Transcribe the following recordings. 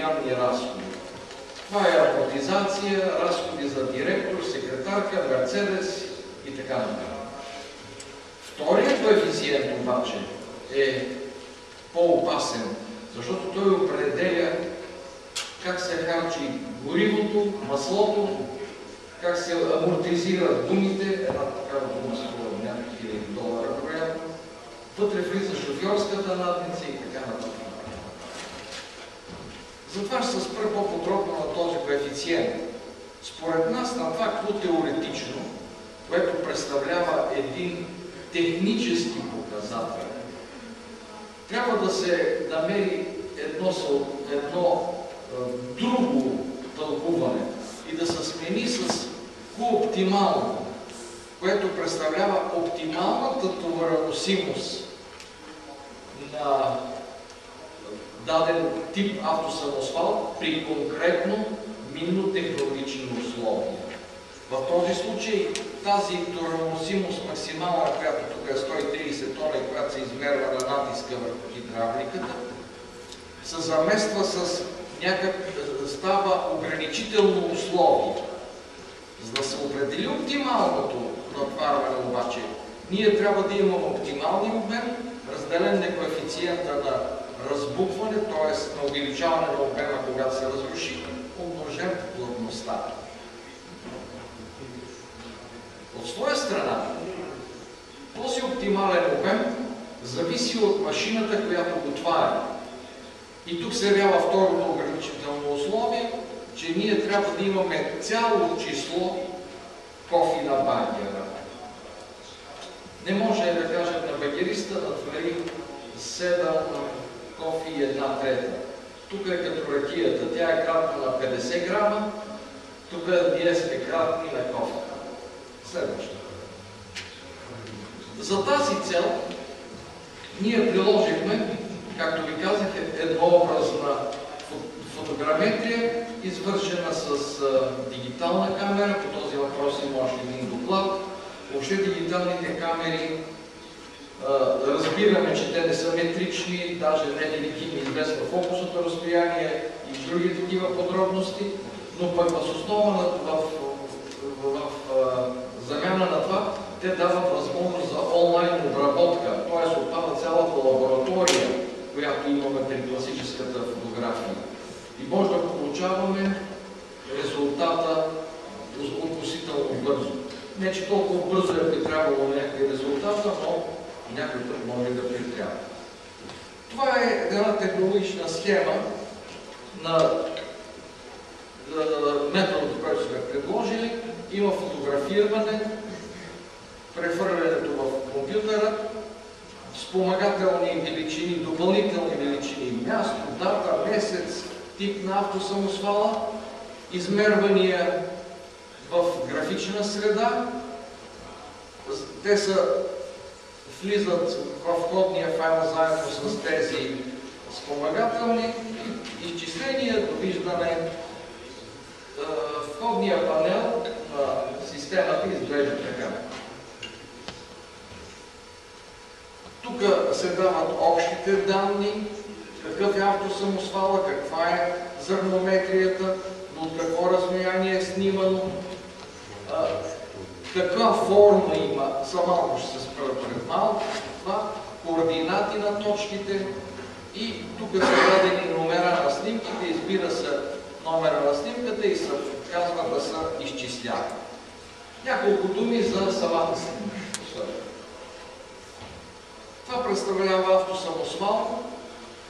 постоянни разходи. Това е амортизация, разходи за директор, секретарка, Мерцедес и така нататък. Вторият коефициент обаче е по-опасен, защото той определя как се харчи горивото, маслото, как се амортизират гумите, една такава дума струва някакви $1000, вероятно. Вътре влиза шофьорската надница и така нататък. Затова ще се спра по-подробно на този коефициент. Според нас на това теоретично, което представлява един технически показател, трябва да се намери едно друго тълкуване и да се смени с кооптимално, което представлява оптималната товароносимост на даден тип автосамосвал при конкретно минно-технологични условия. В този случай тази товароносимост максимална, която тук е 130 тона и която се измерва на натиска върху хидравликата, се замества с става ограничително условие. За да се определи оптималното натварване обаче, ние трябва да имаме оптималния обем, разделен на коефициента на разбухване, т.е. на увеличаване на обема, когато се разруши, умножен плътността. От своя страна, този оптимален обем зависи от машината, която го твари. И тук се явява второто ограничително условие, че ние трябва да имаме цяло число кофи на багера. Не може да кажем на багериста да твари 7 кофи и 1/3. Тук е като ракията. Тя е кратна на 50 грама, тук ние сме кратни на кофе. Следващото. За тази цел ние приложихме, както ви казах, еднообразна фотограметрия, извършена с дигитална камера. По този въпрос има още един доклад. Въобще дигиталните камери разбираме, че те не са метрични, даже не винаги им известно фокусното разстояние и други такива подробности, но пък въз основа в замяна на това, те дават възможност за онлайн обработка, т.е. отпада цялата лаборатория, която имаме при класическата фотография. И може да получаваме резултата относително бързо. Не, че толкова бързо е притрябвало някакви резултата, но някой път може да притрябва. Това е една технологична схема на методът, който сме предложили. Има фотографиране, прехвърлянето в компютъра, спомагателни величини, допълнителни величини, място, дата, месец, тип на автосамосвала, измервания в графична среда. Те влизат в входния файл заедно с тези спомагателни изчисления, довиждане. Входния панел на системата изглежда така. Тук се дават общите данни, какъв е автосамосвала, каква е зърнометрията, от какво разстояние е снимано, каква форма има, малко ще се спра пред малко, това, координати на точките и тук са дадени номера на снимките, избира се номера на снимката и се казва да се изчислява. Няколко думи за самата снимка. Това представлява автосамосвал,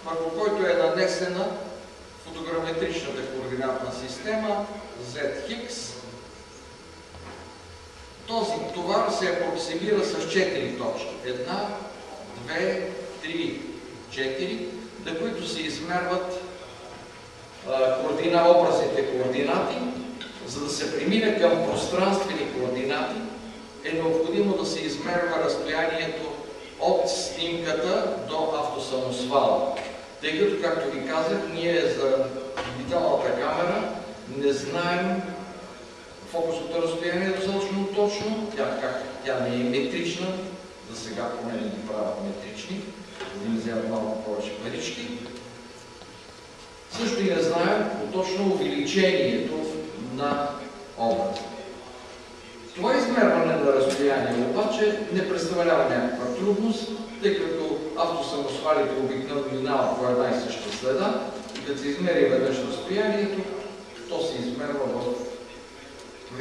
върху който е нанесена фотограметричната координатна система ZX. Този товар се апроксимира с 4 точки. 1, 2, 3, 4, на които се измерват образните координати. За да се премине към пространствени координати, е необходимо да се измерва разстоянието от снимката до автосамосвала. Тъй като, както ви казах, ние за дигиталната камера не знаем фокусното разстояние е достатъчно точно, тя не е метрична, за сега поне не ги правят метрични, за да им вземат малко повече парички. Също и не знаем точно увеличението на образа. Това измерване на разстояние обаче не представлява някаква трудност, тъй като автосамосвалите обикновено минават по една и съща следа и като се измери веднъж разстоянието, то се измерва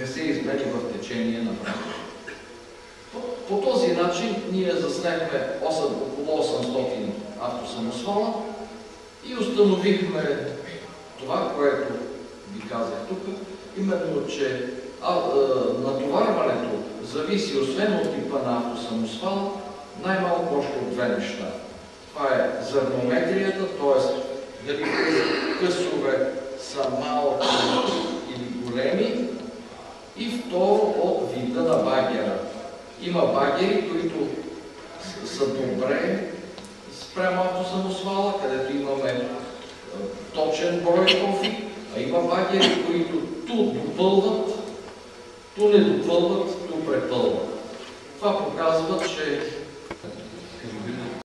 не се измери в течение на времето. По този начин ние заснехме около 800 автосамосвала и установихме това, което ви казах тук, именно, че натоварването зависи освен от типа на автосамосвала, най-малко още от две неща. Това е зърнометрията, т.е. дали късове са малки или големи, и второ от вида на багера. Има багери, които са добре спрямо автосамосвала, където имаме точен брой кофи, а има багери, които ту допълват, ту не допълват, ту препълват. Това показва, че